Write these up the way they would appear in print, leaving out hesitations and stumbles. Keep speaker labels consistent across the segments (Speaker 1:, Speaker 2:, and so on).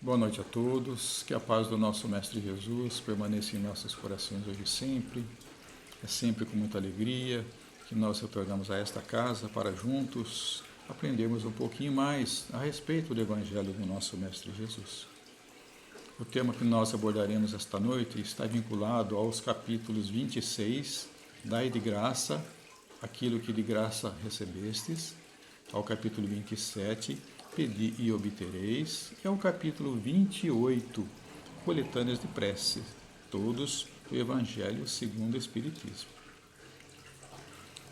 Speaker 1: Boa noite a todos, que a paz do nosso Mestre Jesus permaneça em nossos corações hoje e sempre. É sempre com muita alegria que nós retornamos a esta casa para juntos aprendermos um pouquinho mais a respeito do Evangelho do nosso Mestre Jesus. O tema que nós abordaremos esta noite está vinculado aos capítulos 26, Dai de graça, aquilo que de graça recebestes, ao capítulo 27, Pedi e obtereis, e ao capítulo 28, Coletâneas de preces, todos do Evangelho segundo o Espiritismo.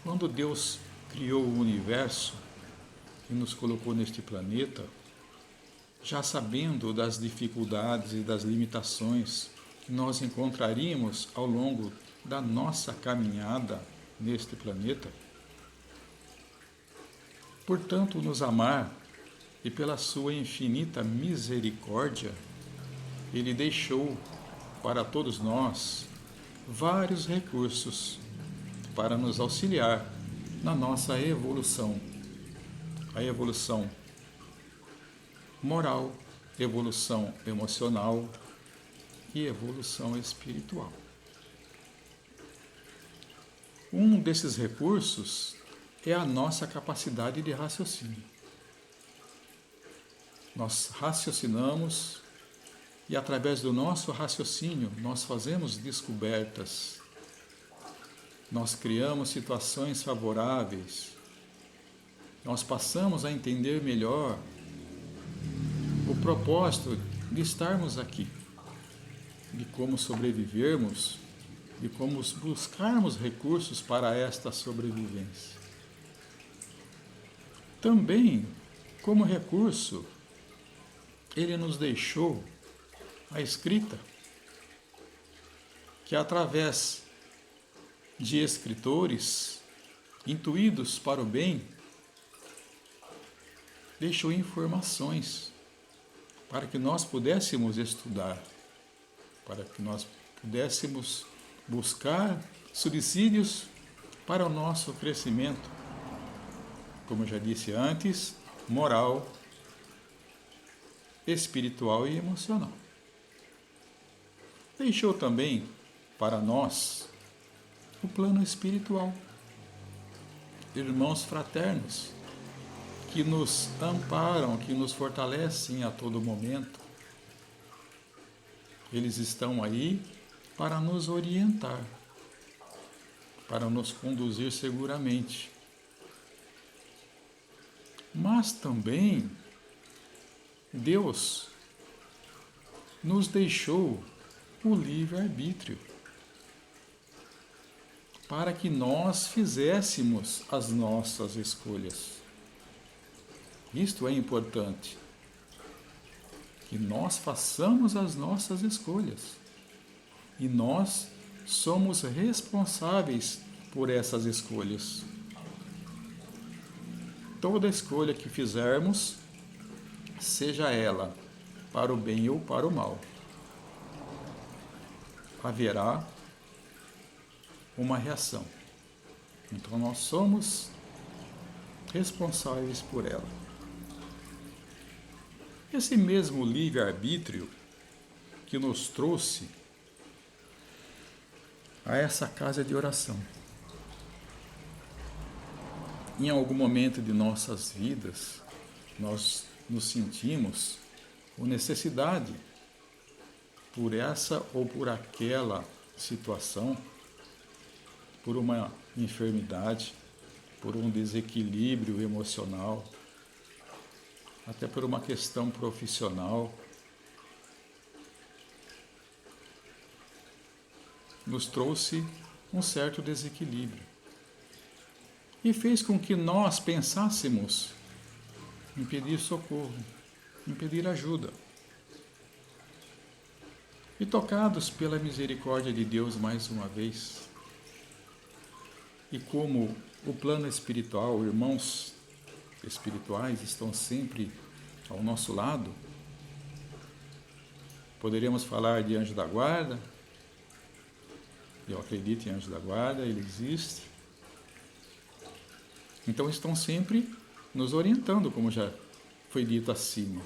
Speaker 1: Quando Deus criou o universo e nos colocou neste planeta, já sabendo das dificuldades e das limitações que nós encontraríamos ao longo da nossa caminhada neste planeta, portanto, nos amar e pela sua infinita misericórdia, Ele deixou para todos nós vários recursos para nos auxiliar na nossa evolução. A evolução moral, evolução emocional e evolução espiritual. Um desses recursos é a nossa capacidade de raciocínio. Nós raciocinamos e, através do nosso raciocínio, nós fazemos descobertas. Nós criamos situações favoráveis. Nós passamos a entender melhor o propósito de estarmos aqui, de como sobrevivermos, de como buscarmos recursos para esta sobrevivência. Também, como recurso, Ele nos deixou a escrita, que através de escritores intuídos para o bem, deixou informações para que nós pudéssemos estudar, para que nós pudéssemos buscar subsídios para o nosso crescimento, como eu já disse antes, moral, espiritual e emocional. Deixou também para nós o plano espiritual, irmãos fraternos, que nos amparam, que nos fortalecem a todo momento. Eles estão aí para nos orientar, para nos conduzir seguramente. Mas também Deus nos deixou o livre-arbítrio para que nós fizéssemos as nossas escolhas. Isto é importante, que nós façamos as nossas escolhas e nós somos responsáveis por essas escolhas. Toda escolha que fizermos, seja ela para o bem ou para o mal, haverá uma reação. Então nós somos responsáveis por ela. Esse mesmo livre-arbítrio que nos trouxe a essa casa de oração. Em algum momento de nossas vidas, nós nos sentimos com necessidade por essa ou por aquela situação, por uma enfermidade, por um desequilíbrio emocional, até por uma questão profissional. Nos trouxe um certo desequilíbrio e fez com que nós pensássemos em pedir socorro, em pedir ajuda. E tocados pela misericórdia de Deus mais uma vez, e como o plano espiritual, irmãos espirituais estão sempre ao nosso lado, poderíamos falar de anjo da guarda. Eu acredito em anjo da guarda, ele existe. Então estão sempre nos orientando, como já foi dito acima.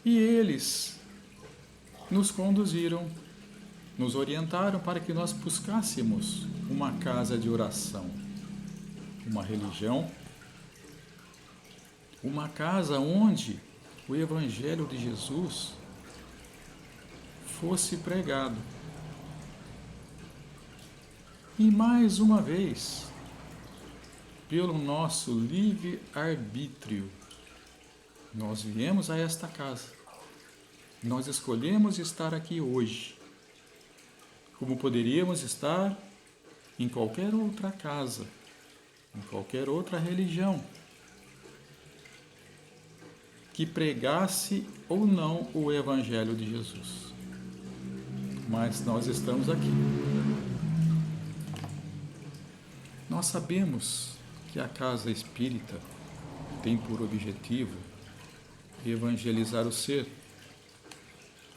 Speaker 1: E eles nos conduziram, nos orientaram para que nós buscássemos uma casa de oração, uma religião, uma casa onde o Evangelho de Jesus fosse pregado. E mais uma vez, pelo nosso livre-arbítrio, nós viemos a esta casa. Nós escolhemos estar aqui hoje, como poderíamos estar em qualquer outra casa, em qualquer outra religião, que pregasse ou não o Evangelho de Jesus. Mas nós estamos aqui. Nós sabemos que a casa espírita tem por objetivo evangelizar o ser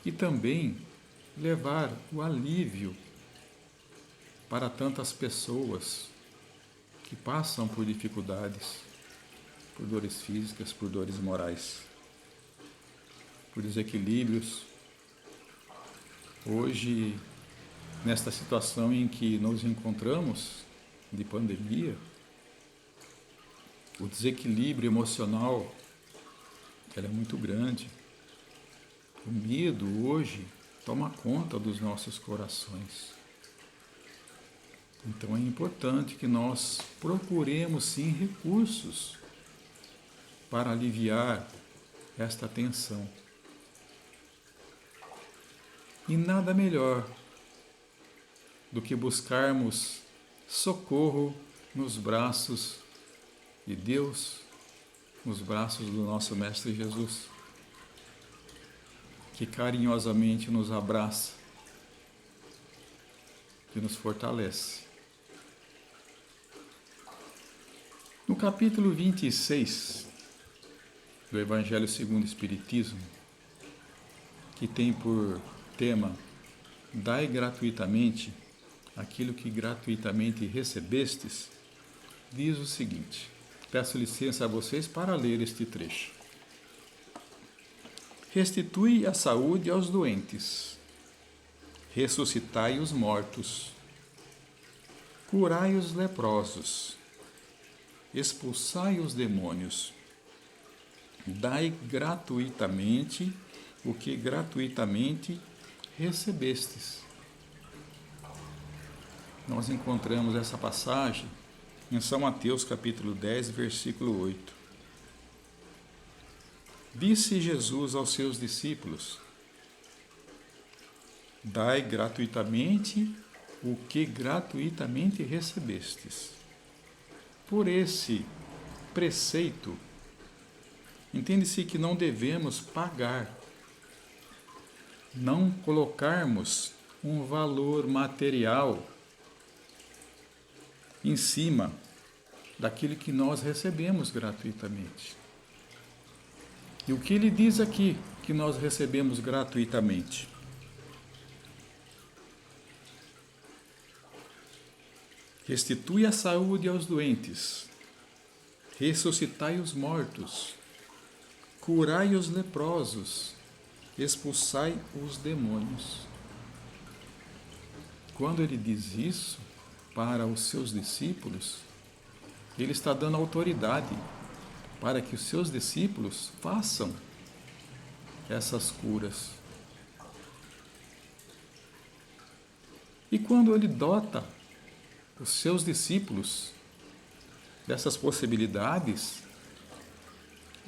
Speaker 1: e também levar o alívio para tantas pessoas que passam por dificuldades, por dores físicas, por dores morais, por desequilíbrios. Hoje, nesta situação em que nos encontramos, de pandemia, o desequilíbrio emocional é muito grande. O medo hoje toma conta dos nossos corações. Então é importante que nós procuremos sim recursos para aliviar esta tensão. E nada melhor do que buscarmos socorro nos braços de Deus, nos braços do nosso Mestre Jesus, que carinhosamente nos abraça, que nos fortalece. No capítulo 26 do Evangelho segundo o Espiritismo, que tem por tema "Dai gratuitamente aquilo que gratuitamente recebestes", diz o seguinte, peço licença a vocês para ler este trecho. Restitui a saúde aos doentes, ressuscitai os mortos, curai os leprosos, expulsai os demônios, dai gratuitamente o que gratuitamente recebestes. Nós encontramos essa passagem em São Mateus capítulo 10, versículo 8. Disse Jesus aos seus discípulos: dai gratuitamente o que gratuitamente recebestes. Por esse preceito, entende-se que não devemos pagar, não colocarmos um valor material em cima daquilo que nós recebemos gratuitamente. E o que ele diz aqui que nós recebemos gratuitamente? Restitui a saúde aos doentes, ressuscitai os mortos, curai os leprosos, expulsai os demônios. Quando ele diz isso para os seus discípulos, ele está dando autoridade para que os seus discípulos façam essas curas. E quando ele dota os seus discípulos dessas possibilidades,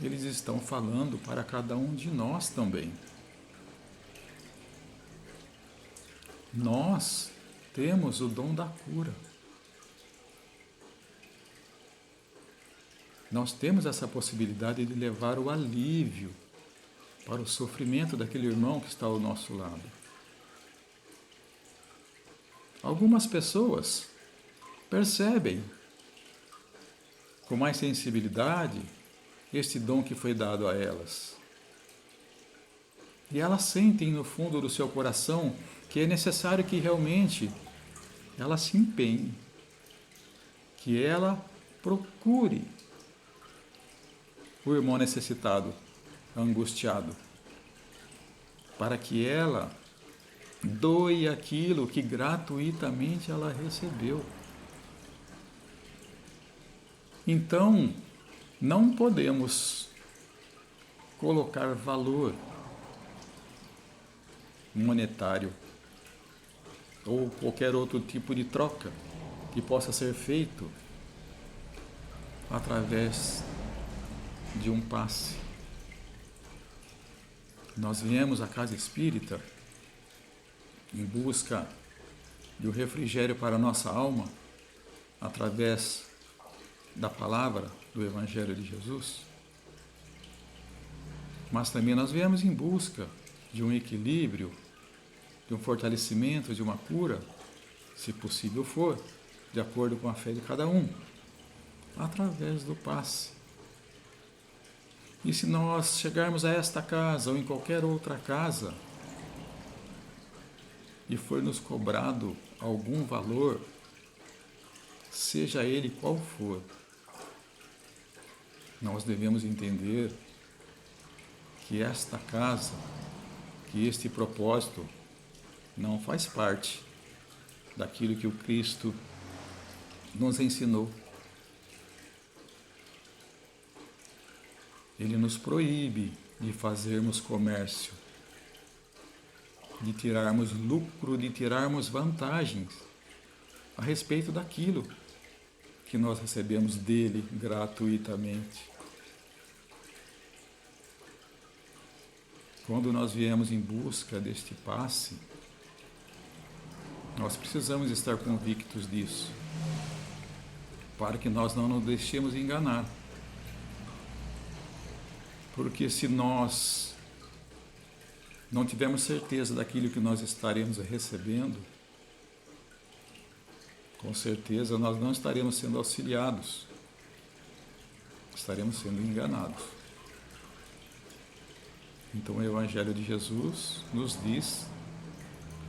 Speaker 1: eles estão falando para cada um de nós também. Nós temos o dom da cura. Nós temos essa possibilidade de levar o alívio para o sofrimento daquele irmão que está ao nosso lado. Algumas pessoas percebem com mais sensibilidade este dom que foi dado a elas. E elas sentem no fundo do seu coração que é necessário que realmente ela se empenhe, que ela procure o irmão necessitado, angustiado, para que ela doe aquilo que gratuitamente ela recebeu. Então, não podemos colocar valor monetário ou qualquer outro tipo de troca que possa ser feito através de um passe. Nós viemos à casa espírita em busca de um refrigério para a nossa alma através da palavra do Evangelho de Jesus, mas também nós viemos em busca de um equilíbrio, de um fortalecimento, de uma cura, se possível for, de acordo com a fé de cada um, através do passe. E se nós chegarmos a esta casa ou em qualquer outra casa e for nos cobrado algum valor, seja ele qual for, nós devemos entender que esta casa, que este propósito não faz parte daquilo que o Cristo nos ensinou. Ele nos proíbe de fazermos comércio, de tirarmos lucro, de tirarmos vantagens a respeito daquilo que nós recebemos dele gratuitamente. Quando nós viemos em busca deste passe, nós precisamos estar convictos disso, para que nós não nos deixemos enganar. Porque se nós não tivermos certeza daquilo que nós estaremos recebendo, com certeza nós não estaremos sendo auxiliados, estaremos sendo enganados. Então o Evangelho de Jesus nos diz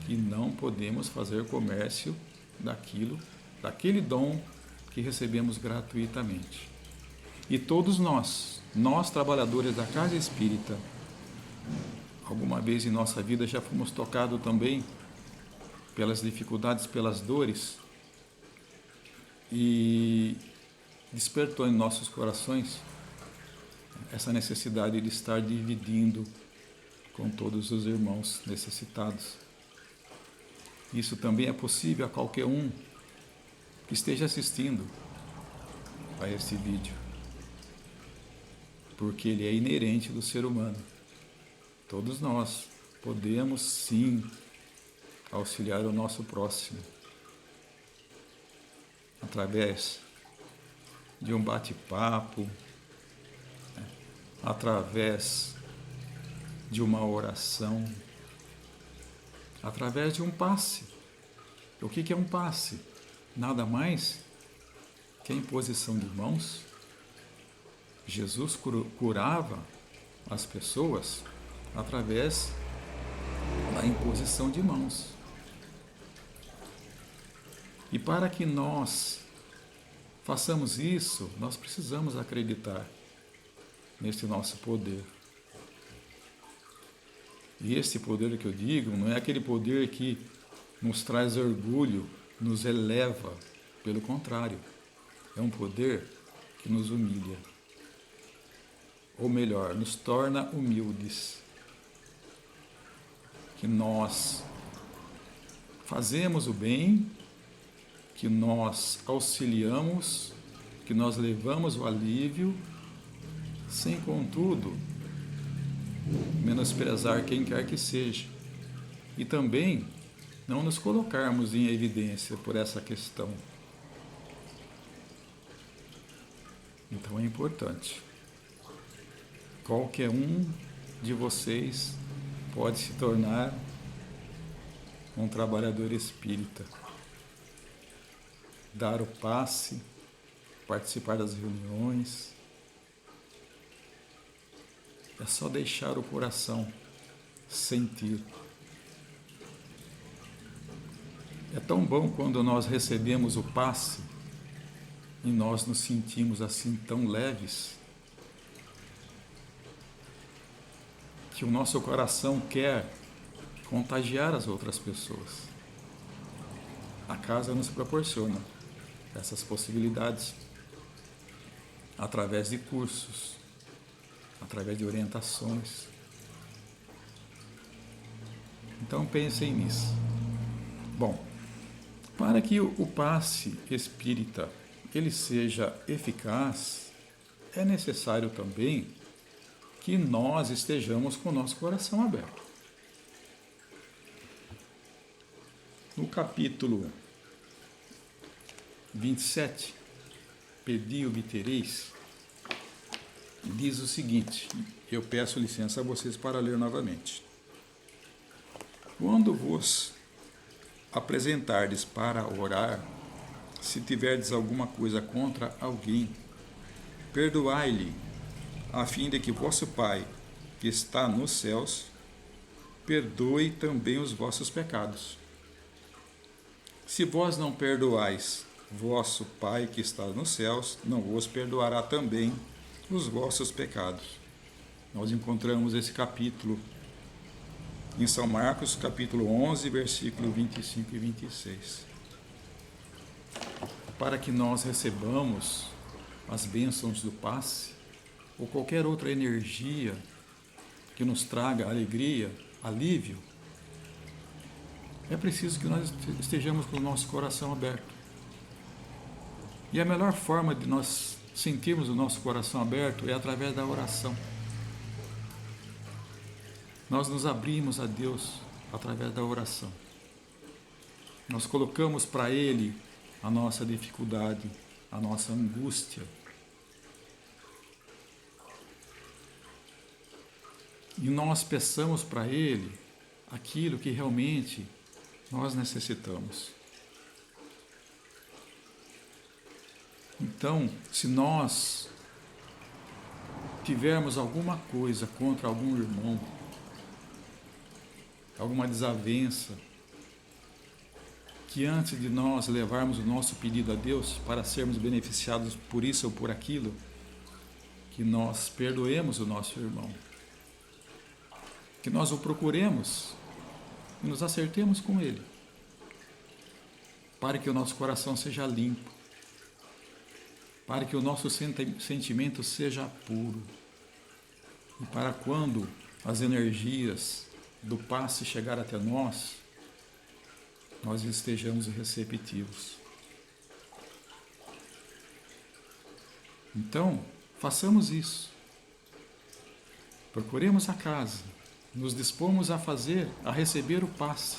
Speaker 1: que não podemos fazer comércio daquele dom que recebemos gratuitamente. E todos nós trabalhadores da Casa Espírita, alguma vez em nossa vida já fomos tocados também pelas dificuldades, pelas dores, e despertou em nossos corações essa necessidade de estar dividindo com todos os irmãos necessitados. Isso também é possível a qualquer um que esteja assistindo a este vídeo, porque ele é inerente do ser humano. Todos nós podemos sim auxiliar o nosso próximo através de um bate-papo, através de uma oração, através de um passe. O que é um passe? Nada mais que a imposição de mãos. Jesus curava as pessoas através da imposição de mãos. E para que nós façamos isso, nós precisamos acreditar neste nosso poder. E este poder que eu digo não é aquele poder que nos traz orgulho, nos eleva. Pelo contrário, é um poder que nos humilha. Ou melhor, nos torna humildes. Que nós fazemos o bem, que nós auxiliamos, que nós levamos o alívio, sem, contudo, menosprezar quem quer que seja. E também não nos colocarmos em evidência por essa questão. Então é importante. Qualquer um de vocês pode se tornar um trabalhador espírita. Dar o passe, participar das reuniões. É só deixar o coração sentir. É tão bom quando nós recebemos o passe e nós nos sentimos assim tão leves, que o nosso coração quer contagiar as outras pessoas. A casa nos proporciona essas possibilidades através de cursos, através de orientações. Então pensem nisso. Bom, para que o passe espírita ele seja eficaz, é necessário também que nós estejamos com o nosso coração aberto. No capítulo 27, Pedi e obtereis, diz o seguinte, eu peço licença a vocês para ler novamente. Quando vos apresentardes para orar, se tiverdes alguma coisa contra alguém, perdoai-lhe, a fim de que vosso Pai, que está nos céus, perdoe também os vossos pecados. Se vós não perdoais vosso Pai que está nos céus, não vos perdoará também os vossos pecados. Nós encontramos esse capítulo em São Marcos, capítulo 11, versículo 25 e 26. Para que nós recebamos as bênçãos do passe, ou qualquer outra energia que nos traga alegria, alívio, é preciso que nós estejamos com o nosso coração aberto. E a melhor forma de nós sentirmos o nosso coração aberto é através da oração. Nós nos abrimos a Deus através da oração. Nós colocamos para Ele a nossa dificuldade, a nossa angústia. E nós peçamos para Ele aquilo que realmente nós necessitamos. Então, se nós tivermos alguma coisa contra algum irmão, alguma desavença, que antes de nós levarmos o nosso pedido a Deus para sermos beneficiados por isso ou por aquilo, que nós perdoemos o nosso irmão, que nós o procuremos e nos acertemos com ele, para que o nosso coração seja limpo, para que o nosso sentimento seja puro, e para quando as energias do passe chegar até nós, nós estejamos receptivos. Então, façamos isso. Procuremos a casa, nos dispomos a receber o passe.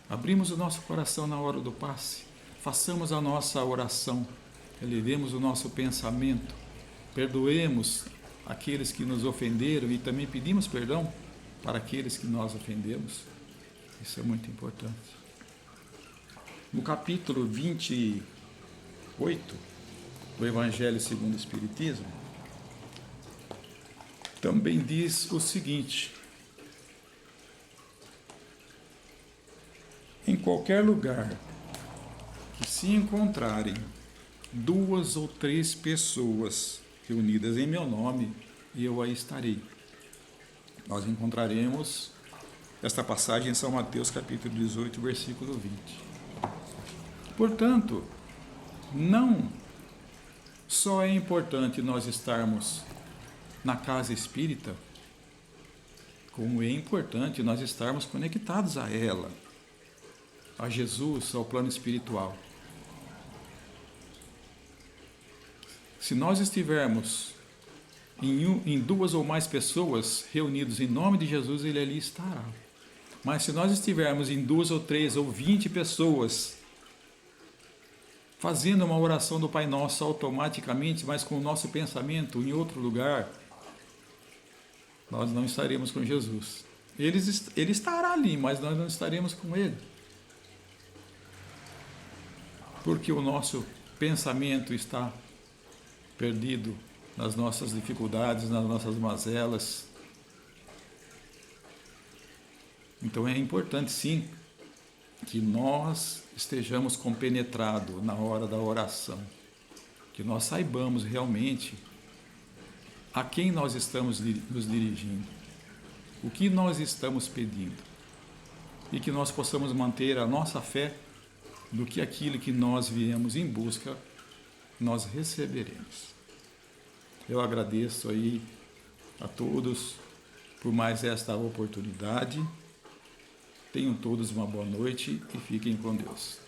Speaker 1: Abrimos o nosso coração na hora do passe, façamos a nossa oração, elevemos o nosso pensamento, perdoemos aqueles que nos ofenderam e também pedimos perdão para aqueles que nós ofendemos. Isso é muito importante. No capítulo 28 do Evangelho segundo o Espiritismo, também diz o seguinte: em qualquer lugar que se encontrarem 2 ou 3 pessoas reunidas em meu nome, eu aí estarei. Nós encontraremos esta passagem em São Mateus, capítulo 18, versículo 20. Portanto, não só é importante nós estarmos na casa espírita, como é importante nós estarmos conectados a ela, a Jesus, ao plano espiritual. Se nós estivermos em 2 ou mais pessoas reunidos em nome de Jesus, Ele ali estará. Mas se nós estivermos em 2 ou 3 ou 20 pessoas fazendo uma oração do Pai Nosso automaticamente, mas com o nosso pensamento em outro lugar, nós não estaremos com Jesus. Ele estará ali, mas nós não estaremos com Ele. Porque o nosso pensamento está perdido nas nossas dificuldades, nas nossas mazelas. Então é importante sim que nós estejamos compenetrados na hora da oração, que nós saibamos realmente a quem nós estamos nos dirigindo. o que nós estamos pedindo e que nós possamos manter a nossa fé do que aquilo que nós viemos em busca, nós receberemos. Eu agradeço aí a todos por mais esta oportunidade. Tenham todos uma boa noite e fiquem com Deus.